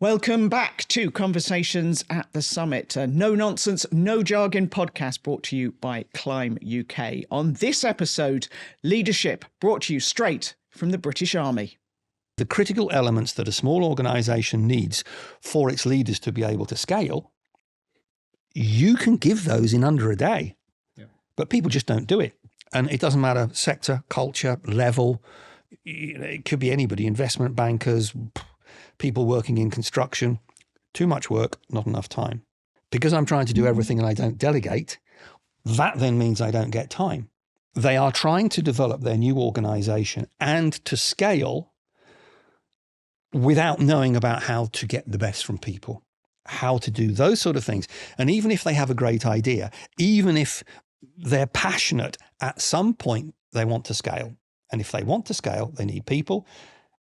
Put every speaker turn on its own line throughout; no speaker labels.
Welcome back to Conversations at the Summit, a no-nonsense, no-jargon podcast brought to you by Climb UK. On this episode, leadership brought to you straight from the British Army.
The critical elements that a small organisation needs for its leaders to be able to scale, you can give those in under a day. Yeah. But people just don't do it. And it doesn't matter sector, culture, level. It could be anybody, investment bankers, people working in construction. Too much work, not enough time. Because I'm trying to do everything and I don't delegate, that then means I don't get time. They are trying to develop their new organisation and to scale without knowing about how to get the best from people, how to do those sort of things. And even if they have a great idea, even if they're passionate, at some point they want to scale. And if they want to scale, they need people.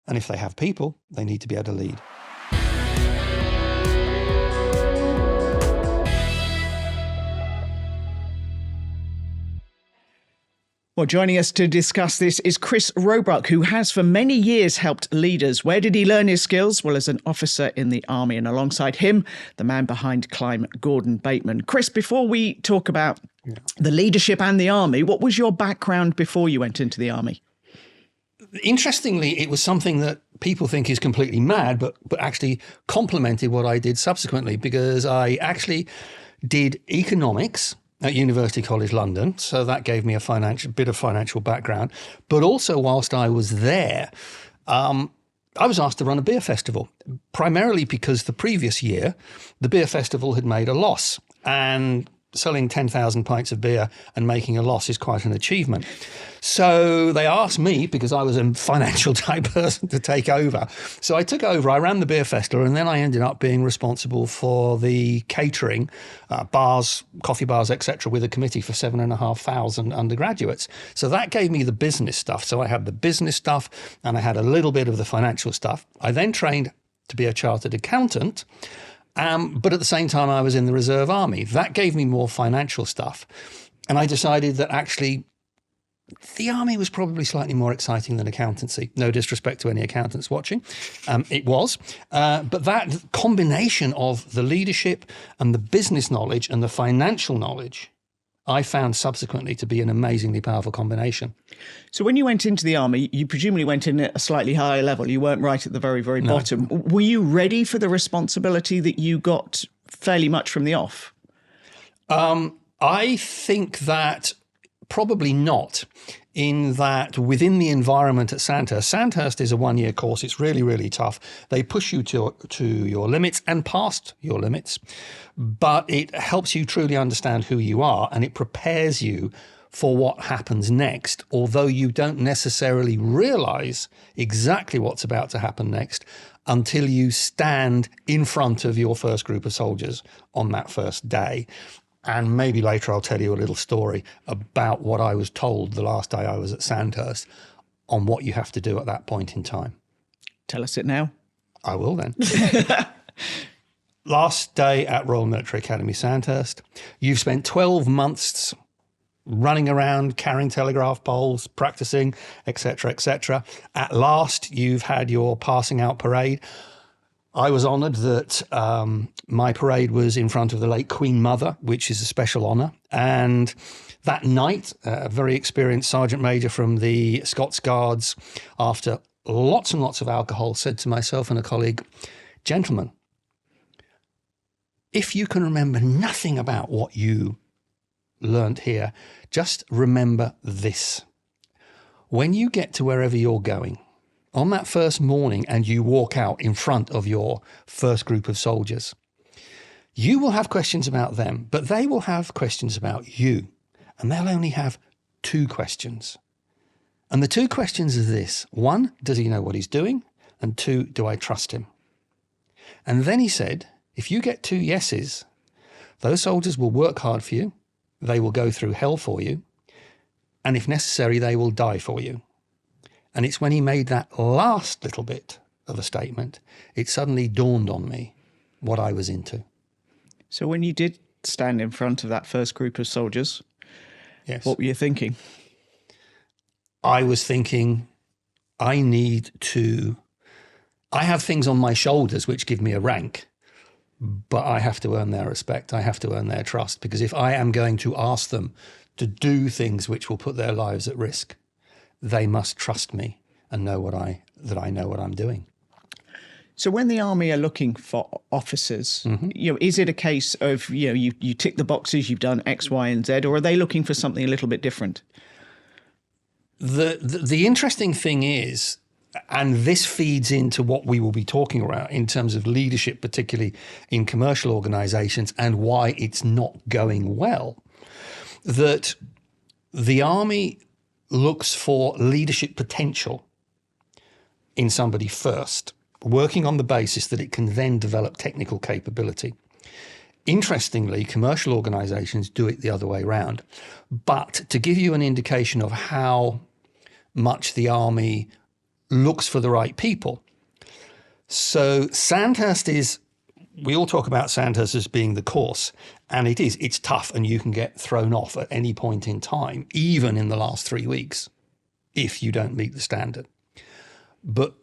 And if they have people, they need to be able to lead.
Well, joining us to discuss this is Chris Roebuck, who has for many years helped leaders. Where did he learn his skills? Well, as an officer in the Army, and alongside him, the man behind Climb, Gordon Bateman. Chris, before we talk about the leadership and the Army, what was your background before you went into the Army?
Interestingly, it was something that people think is completely mad, but actually complemented what I did subsequently, because I actually did economics at University College London. So that gave me a bit of financial background. But also whilst I was there, I was asked to run a beer festival, primarily because the previous year, the beer festival had made a loss. And selling 10,000 pints of beer and making a loss is quite an achievement. So they asked me, because I was a financial type person, to take over. So I took over, I ran the beer festival, and then I ended up being responsible for the catering, bars, coffee bars, etc., with a committee for 7,500 undergraduates. So that gave me the business stuff. So I had the business stuff and I had a little bit of the financial stuff. I then trained to be a chartered accountant. But at the same time, I was in the Reserve Army. That gave me more financial stuff. And I decided that actually the Army was probably slightly more exciting than accountancy. No disrespect to any accountants watching. It was. But that combination of the leadership and the business knowledge and the financial knowledge, I found subsequently to be an amazingly powerful combination.
So when you went into the Army, you presumably went in at a slightly higher level. You weren't right at the very, very bottom. Were you ready for the responsibility that you got fairly much from the off?
I think that probably not, in that within the environment at Sandhurst is a one-year course. It's really, really tough. They push you to your limits and past your limits, but it helps you truly understand who you are, and it prepares you for what happens next, although you don't necessarily realize exactly what's about to happen next until you stand in front of your first group of soldiers on that first day. And maybe later I'll tell you a little story about what I was told the last day I was at Sandhurst on what you have to do at that point in time.
Tell us it now.
I will then. Last day at Royal Military Academy Sandhurst. You've spent 12 months running around, carrying telegraph poles, practicing, etc., etc. At last, you've had your passing out parade. I was honoured that my parade was in front of the late Queen Mother, which is a special honour. And that night, a very experienced Sergeant Major from the Scots Guards, after lots and lots of alcohol, said to myself and a colleague, "Gentlemen, if you can remember nothing about what you learnt here, just remember this. When you get to wherever you're going, on that first morning and you walk out in front of your first group of soldiers, you will have questions about them, but they will have questions about you. And they'll only have two questions. And the two questions are this. One, does he know what he's doing? And two, do I trust him?" And then he said, if you get two yeses, those soldiers will work hard for you. They will go through hell for you. And if necessary, they will die for you. And it's when he made that last little bit of a statement, it suddenly dawned on me what I was into.
So when you did stand in front of that first group of soldiers,
yes,
what were you thinking?
I was thinking, I need to I have things on my shoulders which give me a rank, but I have to earn their respect. I have to earn their trust, because if I am going to ask them to do things which will put their lives at risk, they must trust me and know that I know what I'm doing.
So when the army are looking for officers, is it a case of, you tick the boxes, you've done X, Y, and Z, or are they looking for something a little bit different?
The interesting thing is, and this feeds into what we will be talking about in terms of leadership, particularly in commercial organizations, and why it's not going well, that the army looks for leadership potential in somebody first, working on the basis that it can then develop technical capability. Interestingly, commercial organizations do it the other way around. But to give you an indication of how much the army looks for the right people. So Sandhurst is, we all talk about Sandhurst as being the course, and it's tough, and you can get thrown off at any point in time, even in the last 3 weeks, if you don't meet the standard. But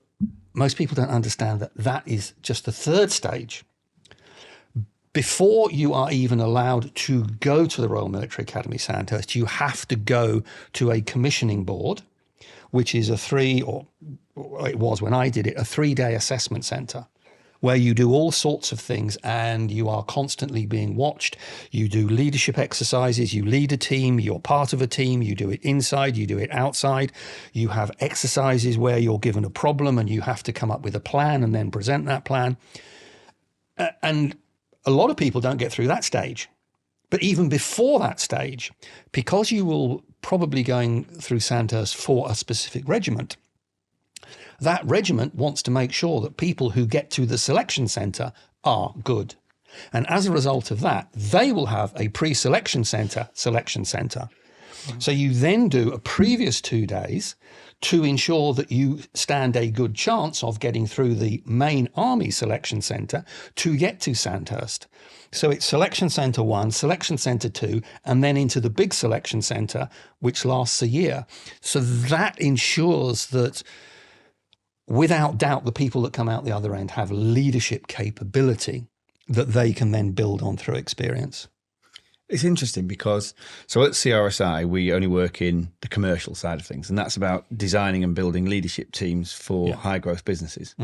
most people don't understand that that is just the third stage. Before you are even allowed to go to the Royal Military Academy Sandhurst, you have to go to a commissioning board, which is it was when I did it, a 3-day assessment centre, where you do all sorts of things and you are constantly being watched. You do leadership exercises, you lead a team, you're part of a team, you do it inside, you do it outside. You have exercises where you're given a problem and you have to come up with a plan and then present that plan. And a lot of people don't get through that stage. But even before that stage, because you will probably going through Sandhurst for a specific regiment, that regiment wants to make sure that people who get to the selection centre are good. And as a result of that, they will have a pre-selection centre, selection centre. So you then do a previous 2 days to ensure that you stand a good chance of getting through the main army selection centre to get to Sandhurst. So it's selection centre 1, selection centre 2, and then into the big selection centre, which lasts a year. So that ensures that, without doubt, the people that come out the other end have leadership capability that they can then build on through experience.
It's interesting because, so at CRSI, we only work in the commercial side of things, and that's about designing and building leadership teams for high growth businesses.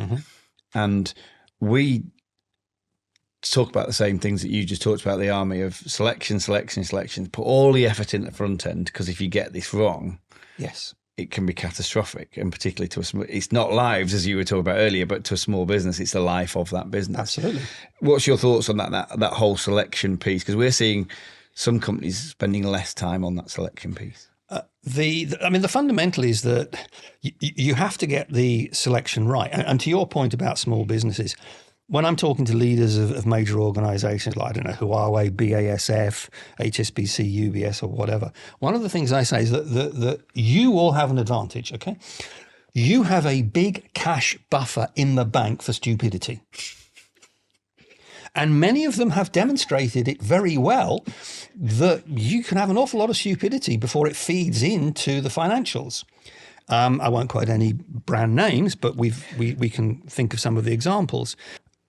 And we talk about the same things that you just talked about, the army of selection, put all the effort in at the front end, because if you get this wrong, it can be catastrophic, and particularly to it's not lives, as you were talking about earlier, but to a small business, it's the life of that business.
Absolutely.
What's your thoughts on that whole selection piece? Because we're seeing some companies spending less time on that selection piece.
The fundamental is that you have to get the selection right. And to your point about small businesses, when I'm talking to leaders of major organizations like, I don't know, Huawei, BASF, HSBC, UBS, or whatever, one of the things I say is that you all have an advantage, okay? You have a big cash buffer in the bank for stupidity. And many of them have demonstrated it very well, that you can have an awful lot of stupidity before it feeds into the financials. I won't quote any brand names, but we can think of some of the examples.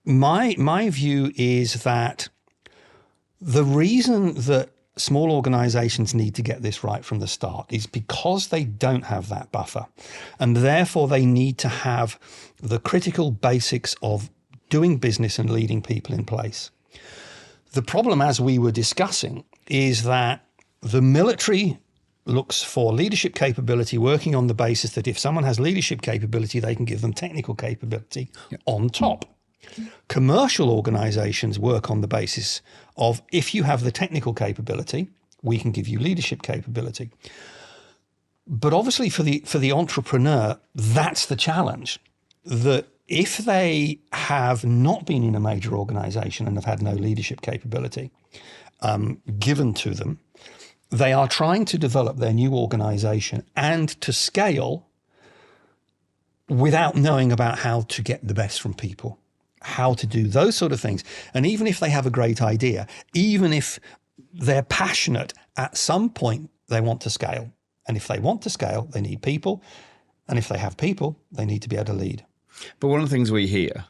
My view is that the reason that small organizations need to get this right from the start is because they don't have that buffer, and therefore they need to have the critical basics of doing business and leading people in place. The problem, as we were discussing, is that the military looks for leadership capability, working on the basis that if someone has leadership capability, they can give them technical capability on top. Commercial organizations work on the basis of, if you have the technical capability, we can give you leadership capability. But obviously for the entrepreneur, that's the challenge, that if they have not been in a major organization and have had no leadership capability given to them, they are trying to develop their new organization and to scale without knowing about how to get the best from people, how to do those sort of things. And even if they have a great idea, even if they're passionate, at some point they want to scale. And if they want to scale, they need people. And if they have people, they need to be able to lead.
But one of the things we hear,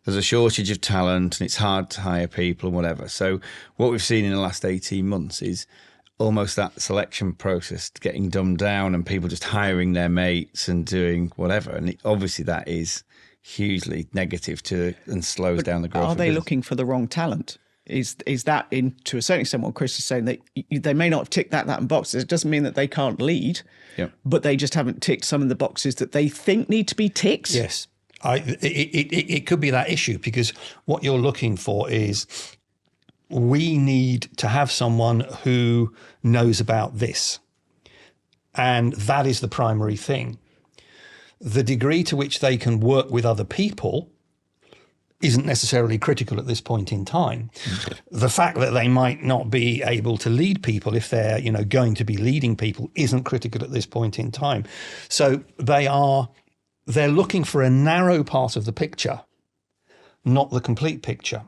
there's a shortage of talent and it's hard to hire people and whatever. So what we've seen in the last 18 months is almost that selection process getting dumbed down and people just hiring their mates and doing whatever. And obviously that is hugely negative and slows down the growth.
Are they looking for the wrong talent? Is that, to a certain extent, what Chris is saying, that they may not have ticked that in boxes? It doesn't mean that they can't lead, but they just haven't ticked some of the boxes that they think need to be ticked.
Yes, it could be that issue, because what you're looking for is, we need to have someone who knows about this, and that is the primary thing. The degree to which they can work with other people isn't necessarily critical at this point in time. The fact that they might not be able to lead people, if they're going to be leading people, isn't critical at this point in time. So they're looking for a narrow part of the picture, not the complete picture.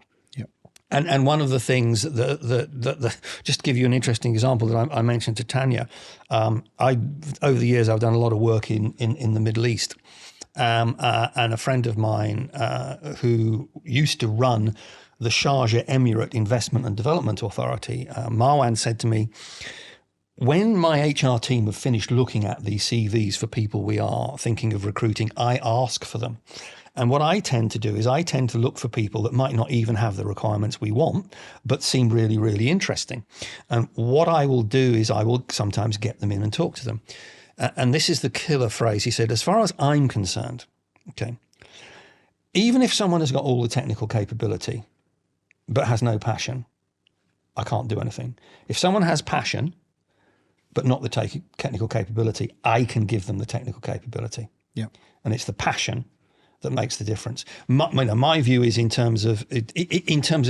And one of the things that just to give you an interesting example that I mentioned to Tanya, over the years I've done a lot of work in the Middle East, and a friend of mine who used to run the Sharjah Emirate Investment and Development Authority, Marwan, said to me, when my HR team have finished looking at these CVs for people we are thinking of recruiting, I ask for them. And what I tend to do is I tend to look for people that might not even have the requirements we want, but seem really, really interesting. And what I will do is I will sometimes get them in and talk to them. And this is the killer phrase. He said, as far as I'm concerned, okay, even if someone has got all the technical capability, but has no passion, I can't do anything. If someone has passion, but not the technical capability, I can give them the technical capability.
Yeah.
And it's the passion that makes the difference. My view is in terms of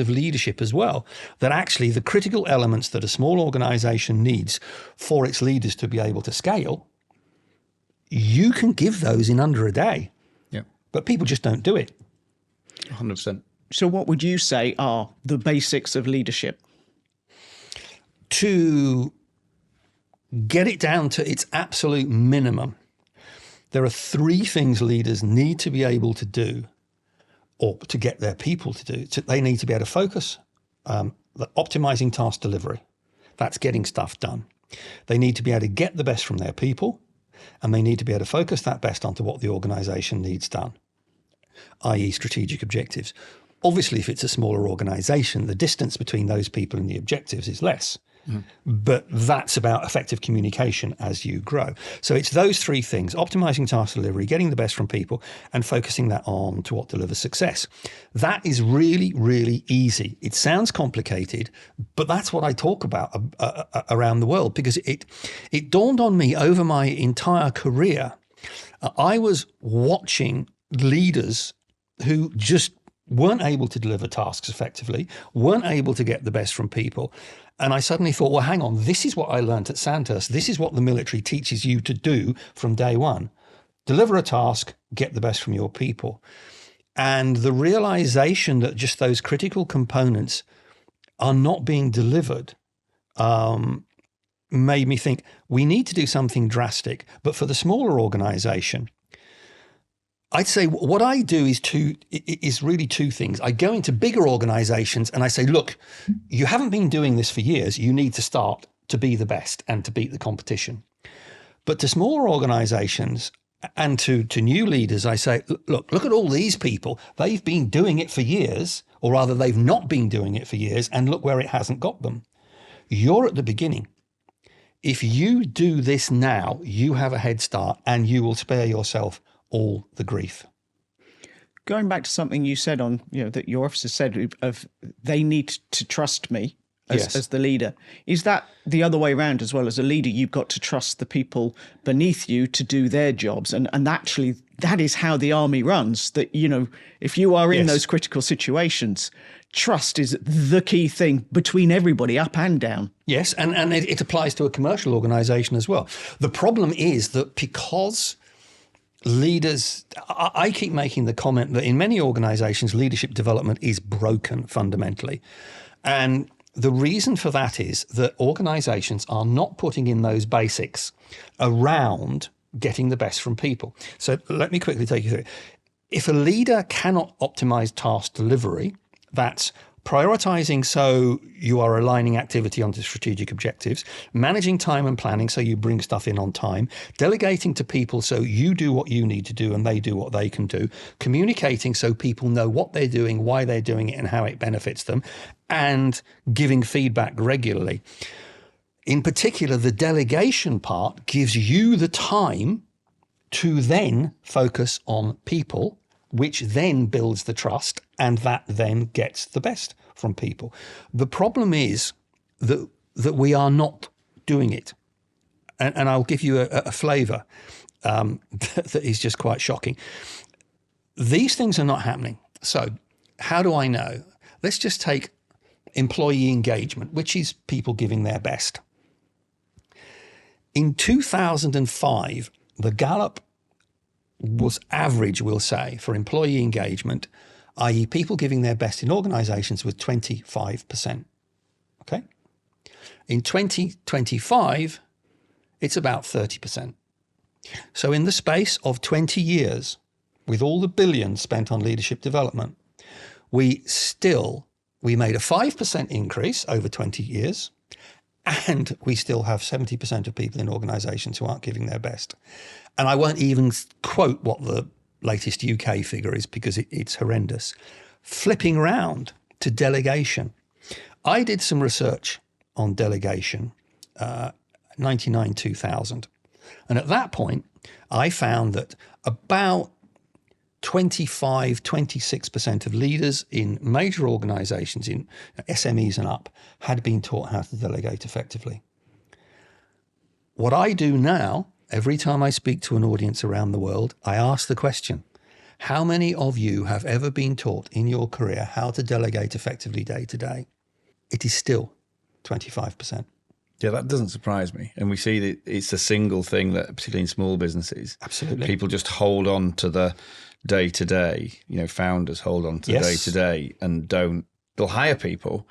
leadership as well, that actually the critical elements that a small organization needs for its leaders to be able to scale, you can give those in under a day.
Yeah.
But people just don't do it.
100%.
So what would you say are the basics of leadership?
To get it down to its absolute minimum, there are three things leaders need to be able to do, or to get their people to do. They need to be able to focus, optimizing task delivery. That's getting stuff done. They need to be able to get the best from their people, and they need to be able to focus that best onto what the organization needs done, i.e. strategic objectives. Obviously, if it's a smaller organization, the distance between those people and the objectives is less. But that's about effective communication as you grow. So it's those three things: optimizing task delivery, getting the best from people, and focusing that on to what delivers success. That is really, really easy. It sounds complicated, but that's what I talk about around the world, because it dawned on me over my entire career. I was watching leaders who just weren't able to deliver tasks effectively, weren't able to get the best from people. And I suddenly thought, well, hang on, this is what I learned at Sandhurst. This is what the military teaches you to do from day one. Deliver a task, get the best from your people. And the realization that just those critical components are not being delivered made me think we need to do something drastic. But for the smaller organization, I'd say what I do is really two things. I go into bigger organizations and I say, look, you haven't been doing this for years. You need to start to be the best and to beat the competition. But to smaller organizations and to new leaders, I say, look at all these people. They've been doing it for years, or rather they've not been doing it for years, and look where it hasn't got them. You're at the beginning. If you do this now, you have a head start and you will spare yourself all the grief.
Going back to something you said on, that your officer said of they need to trust me as the leader. Is that the other way around as well? As a leader, you've got to trust the people beneath you to do their jobs. And actually, that is how the army runs. That, if you are in those critical situations, trust is the key thing between everybody, up and down.
Yes, and it applies to a commercial organization as well. The problem is that because leaders, I keep making the comment that in many organizations, leadership development is broken fundamentally. And the reason for that is that organizations are not putting in those basics around getting the best from people. So let me quickly take you through. if a leader cannot optimize task delivery, that's prioritizing so you are aligning activity onto strategic objectives, managing time and planning so you bring stuff in on time, delegating to people so you do what you need to do and they do what they can do, communicating so people know what they're doing, why they're doing it and how it benefits them, and giving feedback regularly. In particular, the delegation part gives you the time to then focus on people, which then builds the trust, and that then gets the best from people. The problem is that we are not doing it. And I'll give you a flavor that is just quite shocking. These things are not happening. So how do I know? Let's just take employee engagement, which is people giving their best. In 2005, the Gallup was average, we'll say, for employee engagement, i.e. people giving their best in organizations, was 25%. Okay? In 2025, it's about 30%. So in the space of 20 years, with all the billions spent on leadership development, we made a 5% increase over 20 years, and we still have 70% of people in organizations who aren't giving their best. And I won't even quote what the latest UK figure is because it's horrendous. Flipping round to delegation. I did some research on delegation, 99-2000. And at that point, I found that about 26% of leaders in major organizations, in SMEs and up, had been taught how to delegate effectively. What I do now, every time I speak to an audience around the world, I ask the question, how many of you have ever been taught in your career how to delegate effectively day to day? It is still 25%.
Yeah, that doesn't surprise me. And we see that it's a single thing that, particularly in small businesses,
absolutely,
people just hold on to the day-to-day, founders hold on to the day-to-day and they'll hire people,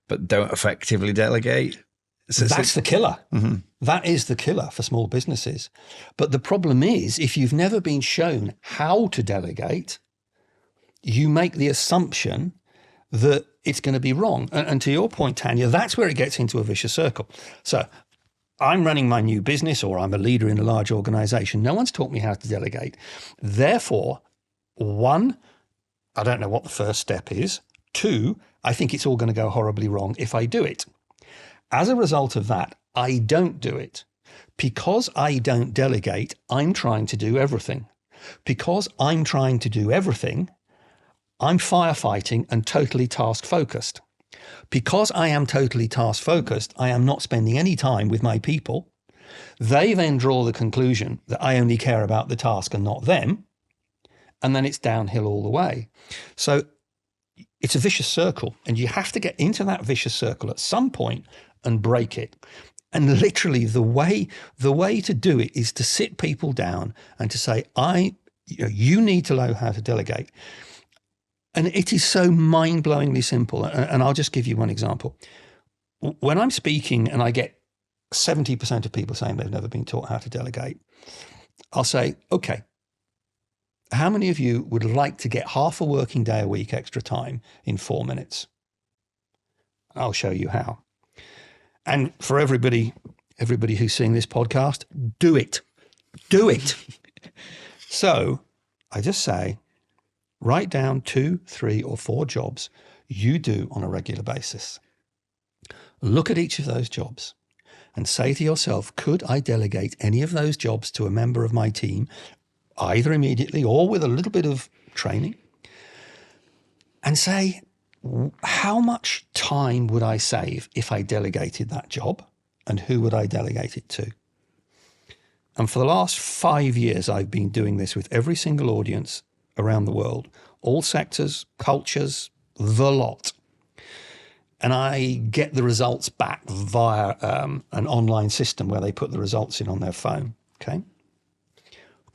but don't effectively delegate.
That's the killer.
Mm-hmm.
That is the killer for small businesses. But the problem is, if you've never been shown how to delegate, you make the assumption that it's going to be wrong. And to your point, Tanya, that's where it gets into a vicious circle. So I'm running my new business, or I'm a leader in a large organization. No one's taught me how to delegate. Therefore, one, I don't know what the first step is. Two, I think it's all going to go horribly wrong if I do it. As a result of that, I don't do it. Because I don't delegate, I'm trying to do everything. Because I'm trying to do everything, I'm firefighting and totally task-focused. Because I am totally task-focused, I am not spending any time with my people. They then draw the conclusion that I only care about the task and not them. And then it's downhill all the way. So it's a vicious circle, and you have to get into that vicious circle at some point and break it. And literally the way to do it is to sit people down and to say, you need to know how to delegate. And it is so mind-blowingly simple. And I'll just give you one example. When I'm speaking and I get 70% of people saying they've never been taught how to delegate, I'll say, okay, how many of you would like to get half a working day a week extra time in 4 minutes? I'll show you how. And for everybody who's seeing this podcast, do it. Do it. So I just say, write down 2, 3, or 4 jobs you do on a regular basis. Look at each of those jobs and say to yourself, could I delegate any of those jobs to a member of my team, either immediately or with a little bit of training? And say, how much time would I save if I delegated that job, and who would I delegate it to? And for the last 5 years, I've been doing this with every single audience around the world, all sectors, cultures, the lot. And I get the results back via an online system where they put the results in on their phone, okay?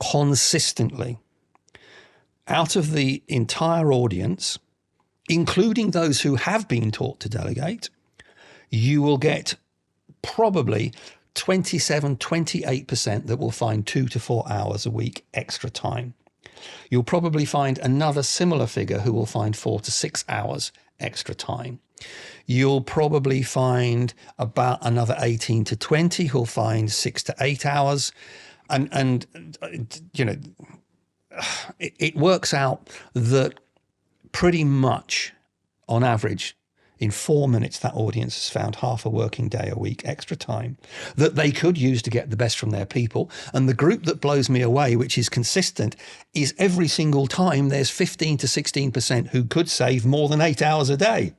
Consistently. Out of the entire audience, including those who have been taught to delegate, you will get probably 27, 28% that will find 2 to 4 hours a week extra time. You'll probably find another similar figure who will find 4 to 6 hours extra time. You'll probably find about another 18 to 20 who'll find 6 to 8 hours. And you know, it works out that pretty much on average, in 4 minutes, that audience has found half a working day a week extra time that they could use to get the best from their people. And the group that blows me away, which is consistent, is every single time there's 15 to 16% who could save more than 8 hours a day.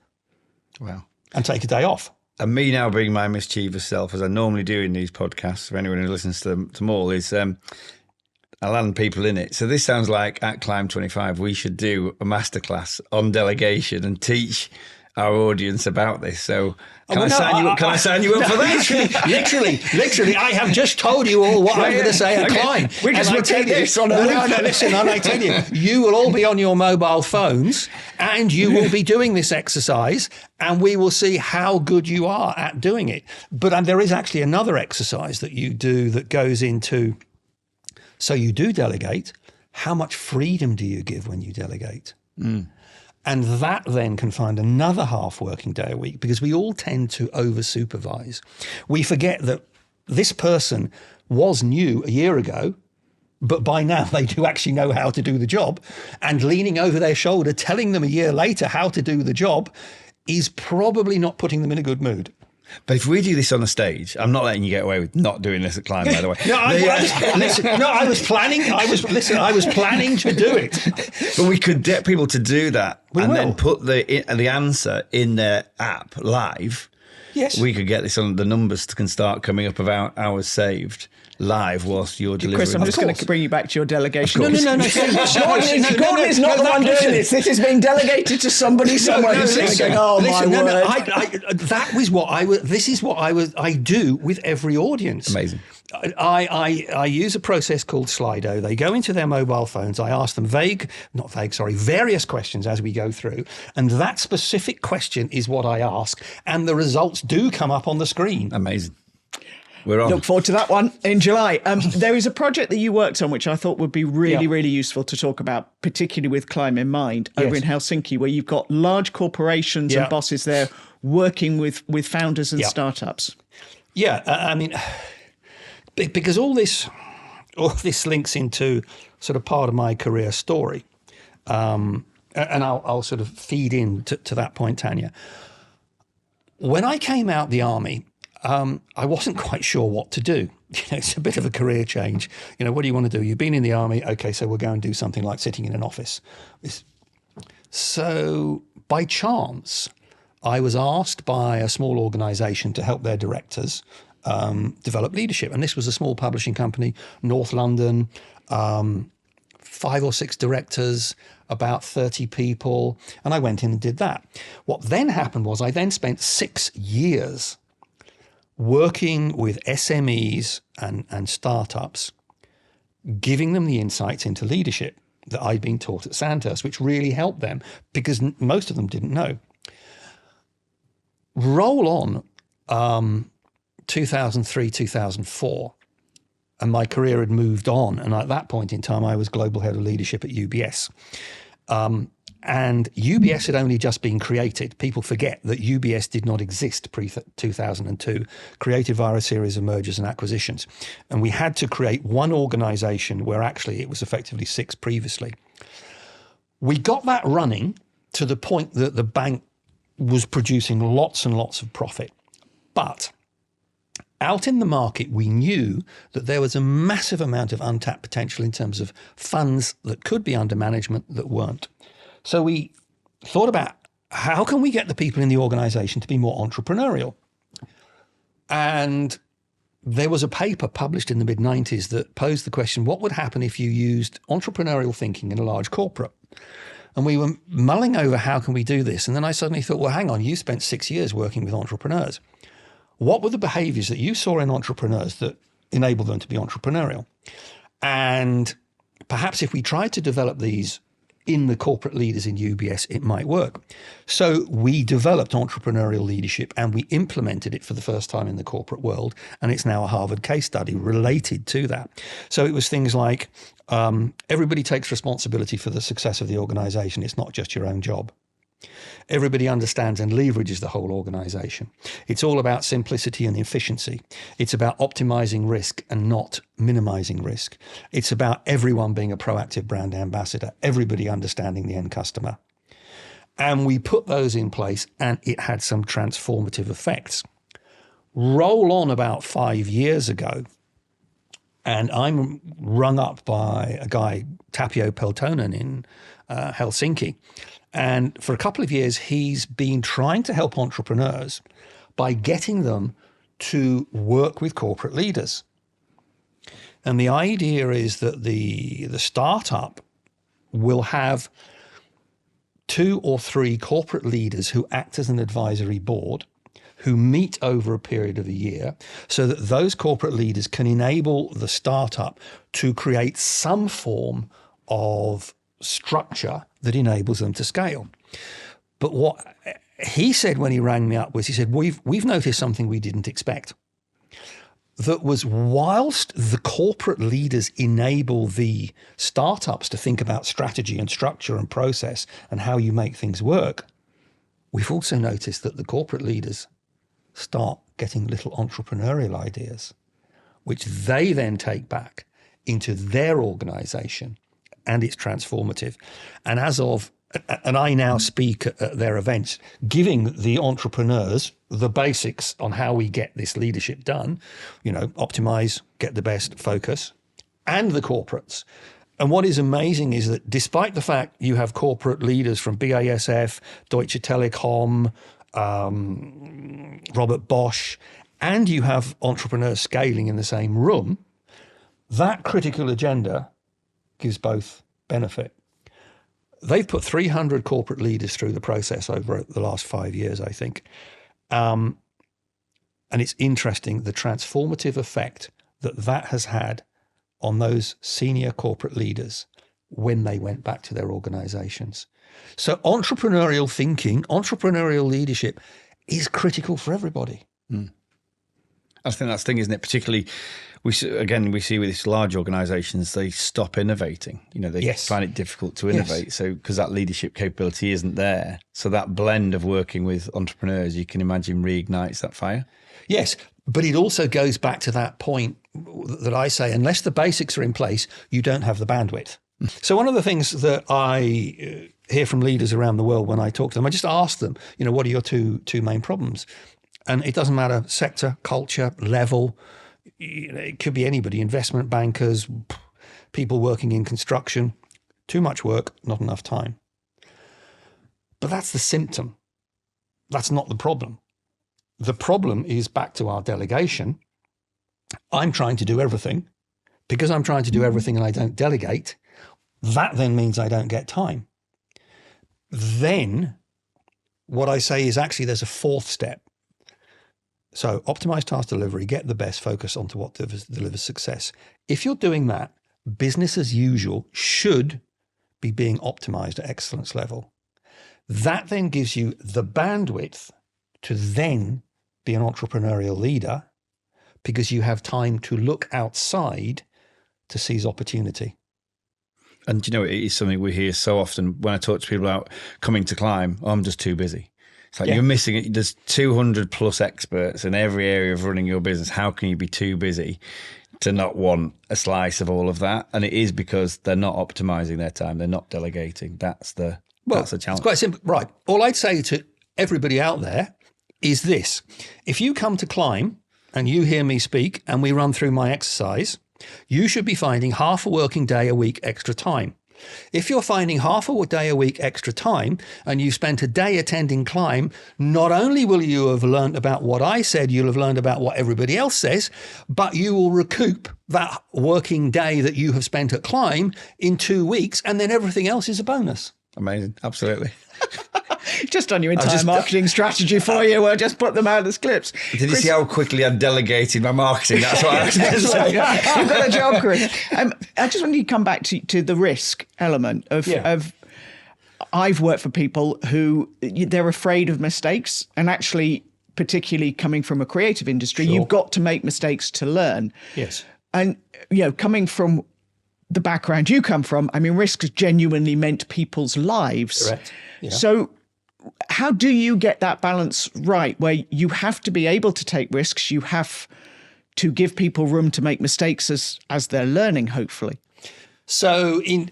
Wow.
And take a day off.
And me now being my mischievous self, as I normally do in these podcasts, for anyone who listens to them all, is I land people in it. So this sounds like at Climb 25, we should do a masterclass on delegation and teach our audience about this. So can I sign you up for that?
Literally, I have just told you all what I'm going to say at Climb.
We just will take this on
listen, and I tell you, you will all be on your mobile phones and you will be doing this exercise and we will see how good you are at doing it. But there is actually another exercise that you do that goes into, so you do delegate, how much freedom do you give when you delegate? And that then can find another half working day a week, because we all tend to over supervise. We forget that this person was new a year ago, but by now they do actually know how to do the job. And leaning over their shoulder, telling them a year later how to do the job is probably not putting them in a good mood.
But if we do this on a stage, I'm not letting you get away with not doing this at Climb, by the way.
I was planning to do it.
But we could get people to do that then put the answer in their app live.
Yes.
We could get this on, the numbers can start coming up about hours saved live whilst you're delivering.
Chris, I'm just going to bring you back to your delegation.
No.
Gordon is not the one doing this. This is being delegated to somebody somewhere. This is what I do with every audience.
Amazing.
I use a process called Slido. They go into their mobile phones. I ask them various questions as we go through. And that specific question is what I ask. And the results do come up on the screen.
Amazing. We're on.
Look forward to that one in July. There is a project that you worked on, which I thought would be really useful to talk about, particularly with Climb in mind, over in Helsinki, where you've got large corporations and bosses there working with founders and startups.
Yeah, I mean, because all this links into sort of part of my career story. And I'll sort of feed in to that point, Tanya. When I came out the army, I wasn't quite sure what to do. It's a bit of a career change. What do you want to do? You've been in the army. Okay, so we'll go and do something like sitting in an office. So by chance, I was asked by a small organization to help their directors develop leadership. And this was a small publishing company, North London, 5 or 6 directors, about 30 people. And I went in and did that. What then happened was I then spent 6 years working with SMEs and startups, giving them the insights into leadership that I'd been taught at Sandhurst, which really helped them because most of them didn't know. Roll on 2003, 2004, and my career had moved on. And at that point in time, I was global head of leadership at UBS. And UBS had only just been created. People forget that UBS did not exist pre-2002, created via a series of mergers and acquisitions. And we had to create one organization where actually it was effectively 6 previously. We got that running to the point that the bank was producing lots and lots of profit. But out in the market, we knew that there was a massive amount of untapped potential in terms of funds that could be under management that weren't. So we thought about how can we get the people in the organization to be more entrepreneurial? And there was a paper published in the mid-90s that posed the question, what would happen if you used entrepreneurial thinking in a large corporate? And we were mulling over how can we do this? And then I suddenly thought, well, hang on, you spent 6 years working with entrepreneurs. What were the behaviors that you saw in entrepreneurs that enabled them to be entrepreneurial? And perhaps if we tried to develop these in the corporate leaders in UBS, it might work. So we developed entrepreneurial leadership and we implemented it for the first time in the corporate world. And it's now a Harvard case study related to that. So it was things like everybody takes responsibility for the success of the organization. It's not just your own job. Everybody understands and leverages the whole organization. It's all about simplicity and efficiency. It's about optimizing risk and not minimizing risk. It's about everyone being a proactive brand ambassador, everybody understanding the end customer. And we put those in place and it had some transformative effects. Roll on about 5 years ago, and I'm rung up by a guy, Tapio Peltonen in Helsinki. And for a couple of years, he's been trying to help entrepreneurs by getting them to work with corporate leaders. And the idea is that the startup will have 2 or 3 corporate leaders who act as an advisory board, who meet over a period of a year, so that those corporate leaders can enable the startup to create some form of structure that enables them to scale. But what he said when he rang me up was, he said, we've noticed something we didn't expect. That was, whilst the corporate leaders enable the startups to think about strategy and structure and process and how you make things work, we've also noticed that the corporate leaders start getting little entrepreneurial ideas, which they then take back into their organization, and it's transformative. And I now speak at their events, giving the entrepreneurs the basics on how we get this leadership done, optimize, get the best, focus, and the corporates. And what is amazing is that despite the fact you have corporate leaders from BASF, Deutsche Telekom, Robert Bosch, and you have entrepreneurs scaling in the same room, that critical agenda gives both benefit. They've put 300 corporate leaders through the process over the last 5 years, I think. And it's interesting, the transformative effect that has had on those senior corporate leaders when they went back to their organizations. So entrepreneurial thinking, entrepreneurial leadership is critical for everybody.
I think that's the thing, isn't it? Particularly, we see with these large organisations, they stop innovating. They find it difficult to innovate. Yes. So because that leadership capability isn't there. So that blend of working with entrepreneurs, you can imagine, reignites that fire.
Yes, but it also goes back to that point that I say, unless the basics are in place, you don't have the bandwidth. So one of the things that I hear from leaders around the world when I talk to them, I just ask them, what are your two main problems? And it doesn't matter sector, culture, level. It could be anybody, investment bankers, people working in construction. Too much work, not enough time. But that's the symptom. That's not the problem. The problem is back to our delegation. I'm trying to do everything. Because I'm trying to do everything and I don't delegate, that then means I don't get time. Then what I say is actually there's a 4th step. So optimize task delivery, get the best, focus onto what delivers success. If you're doing that, business as usual should be being optimized at excellence level. That then gives you the bandwidth to then be an entrepreneurial leader, because you have time to look outside to seize opportunity.
And it is something we hear so often when I talk to people about coming to Climb. I'm just too busy. It's like, you're missing it. There's 200 plus experts in every area of running your business. How can you be too busy to not want a slice of all of that? And it is because they're not optimizing their time. They're not delegating. That's the challenge.
It's quite simple. Right. All I'd say to everybody out there is this. If you come to Climb and you hear me speak and we run through my exercise, you should be finding half a working day a week extra time. If you're finding half a day a week extra time and you spent a day attending Climb, not only will you have learned about what I said, you'll have learned about what everybody else says, but you will recoup that working day that you have spent at Climb in 2 weeks, and then everything else is a bonus.
Amazing. Absolutely.
Just on your entire marketing strategy for you. We'll just put them out as clips.
Did you see how quickly I delegated my marketing? That's what I was going to say.
You've got a job, Chris. I just wanted you to come back to the risk element of I've worked for people who they're afraid of mistakes, and actually, particularly coming from a creative industry,
Sure.
you've got to make mistakes to learn.
Yes.
And, coming from the background you come from, I mean, risks genuinely meant people's lives.
Correct. Yeah.
So how do you get that balance right, where you have to be able to take risks, you have to give people room to make mistakes as they're learning, hopefully?
So in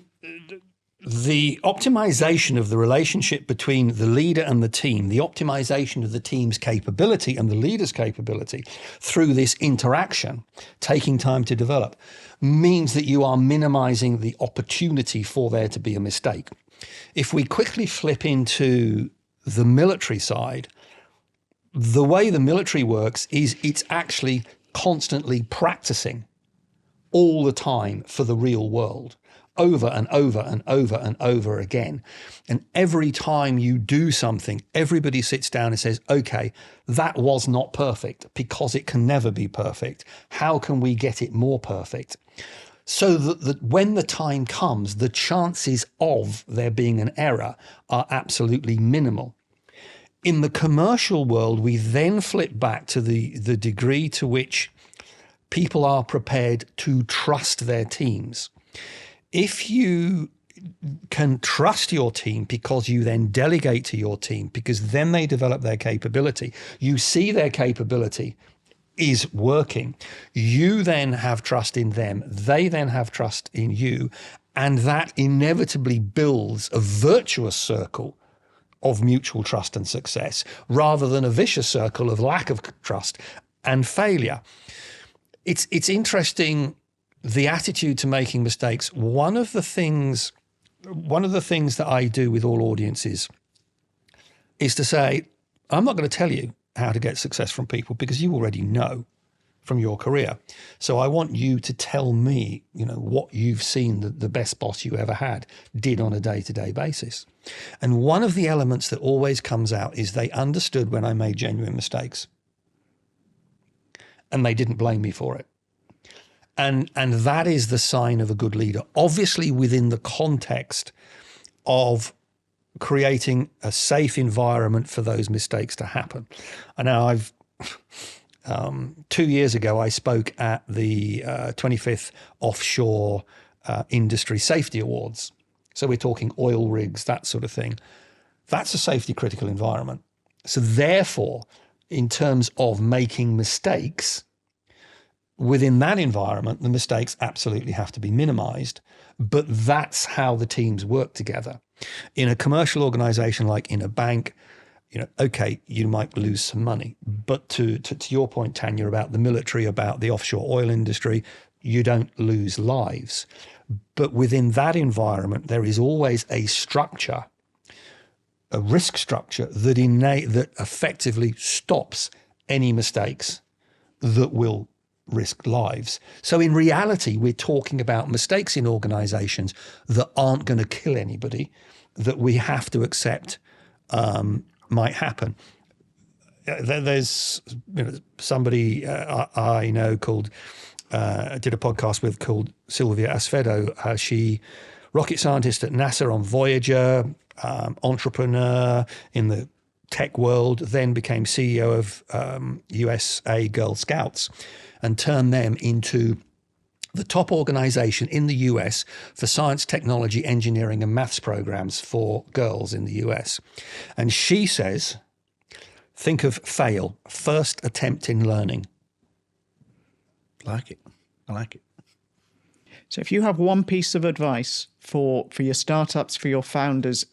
the optimization of the relationship between the leader and the team, the optimization of the team's capability and the leader's capability through this interaction, taking time to develop, means that you are minimizing the opportunity for there to be a mistake. If we quickly flip into the military side, the way the military works is it's actually constantly practicing all the time for the real world, over and over and over and over again. And every time you do something, everybody sits down and says, okay, that was not perfect, because it can never be perfect. How can we get it more perfect? So that when the time comes, the chances of there being an error are absolutely minimal. In the commercial world, we then flip back to the degree to which people are prepared to trust their teams. If you can trust your team because you then delegate to your team, because then they develop their capability, you see their capability is working, you then have trust in them, they then have trust in you, and that inevitably builds a virtuous circle of mutual trust and success, rather than a vicious circle of lack of trust and failure. It's interesting, the attitude to making mistakes. One of the things that I do with all audiences is to say, I'm not going to tell you how to get success from people, because you already know from your career. So I want you to tell me, what you've seen the best boss you ever had did on a day-to-day basis. And one of the elements that always comes out is they understood when I made genuine mistakes, and they didn't blame me for it. And that is the sign of a good leader, obviously within the context of creating a safe environment for those mistakes to happen. And now 2 years ago, I spoke at the 25th Offshore Industry Safety Awards. So we're talking oil rigs, that sort of thing. That's a safety critical environment. So therefore, in terms of making mistakes, within that environment, the mistakes absolutely have to be minimized, but that's how the teams work together. In a commercial organization, like in a bank, okay, you might lose some money, but to your point, Tanya, about the military, about the offshore oil industry, you don't lose lives. But within that environment, there is always a structure, a risk structure that effectively stops any mistakes that will risk lives. So in reality, we're talking about mistakes in organizations that aren't going to kill anybody, that we have to accept might happen. There's somebody I know called, did a podcast with, called Sylvia Asfedo. She rocket scientist at NASA on Voyager, entrepreneur in the tech world, then became CEO of USA Girl Scouts and turned them into the top organization in the US for science, technology, engineering, and maths programs for girls in the US. And she says, think of fail, first attempt in learning.
I like it.
So if you have one piece of advice for your startups, for your founders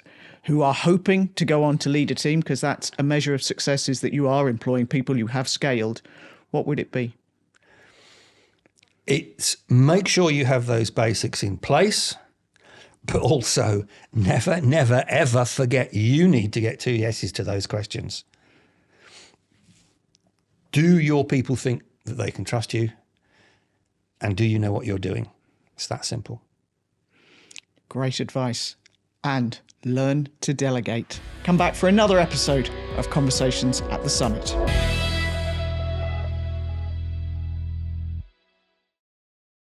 who are hoping to go on to lead a team, because that's a measure of success, is that you are employing people you have scaled, what would it be?
It's make sure you have those basics in place, but also never, never, ever forget you need to get 2 yeses to those questions. Do your people think that they can trust you? And do you know what you're doing? It's that simple.
Great advice. And learn to delegate. Come back for another episode of Conversations at the Summit.